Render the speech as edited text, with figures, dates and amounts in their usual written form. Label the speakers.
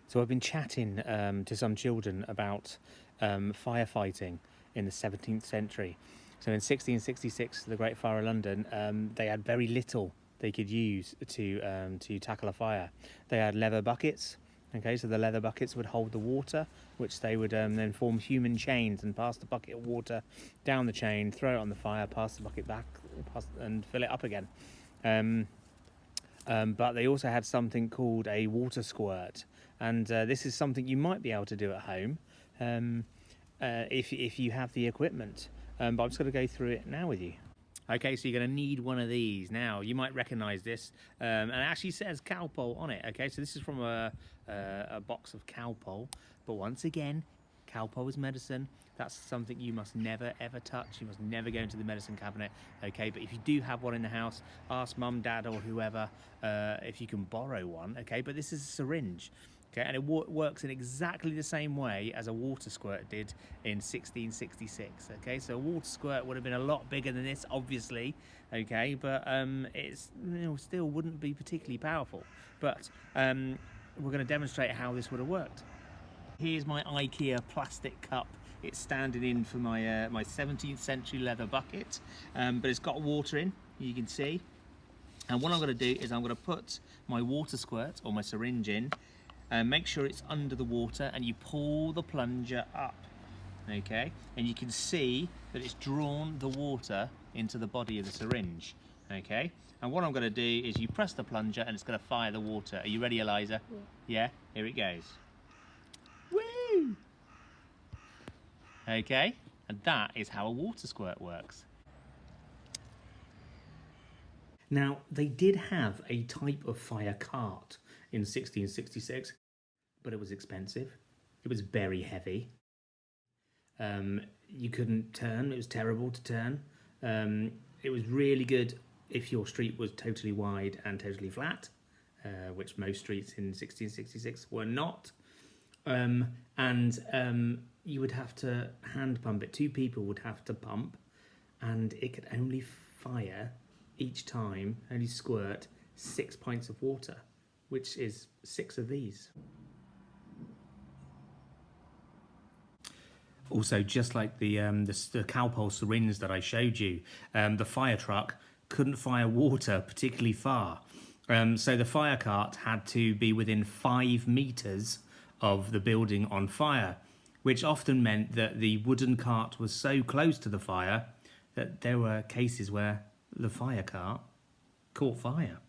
Speaker 1: So I've been chatting to some children about firefighting in the 17th century. So in 1666, the Great Fire of London, they had very little they could use to tackle a fire. They had leather buckets. Okay, so the leather buckets would hold the water, which they would then form human chains and pass the bucket of water down the chain, throw it on the fire, pass the bucket back, and fill it up again. But they also had something called a water squirt, and this is something you might be able to do at home if you have the equipment. But I'm just going to go through it now with you. Okay, so you're going to need one of these. Now, you might recognise this, and it actually says Calpol on it. Okay, so this is from a box of Calpol, but once again, Calpol is medicine. That's something you must never ever touch. You must never go into the medicine cabinet. Okay, but if you do have one in the house, ask mum, dad, or whoever if you can borrow one. Okay, but this is a syringe. Okay, and it works in exactly the same way as a water squirt did in 1666. Okay, so a water squirt would have been a lot bigger than this, obviously. Okay, but it's still wouldn't be particularly powerful. But we're going to demonstrate how this would have worked. Here's my IKEA plastic cup. It's standing in for my my 17th century leather bucket, but it's got water in, you can see. And what I'm going to do is I'm going to put my water squirt or my syringe in, and make sure it's under the water, and you pull the plunger up. Okay, and you can see that it's drawn the water into the body of the syringe. Okay, and what I'm going to do is you press the plunger and it's going to fire the water. Are you ready, Eliza? Yeah, here it goes. Woo! Okay, and that is how a water squirt works. Now, they did have a type of fire cart in 1666, but it was expensive. It was very heavy. You couldn't turn, it was terrible to turn. It was really good if your street was totally wide and totally flat, which most streets in 1666 were not. You would have to hand pump it. Two people would have to pump, and it could only fire each time, only squirt 6 pints of water, which is 6 of these. Also, just like the Calpol syringe that I showed you, the fire truck couldn't fire water particularly far. So the fire cart had to be within 5 meters of the building on fire, which often meant that the wooden cart was so close to the fire that there were cases where the fire cart caught fire.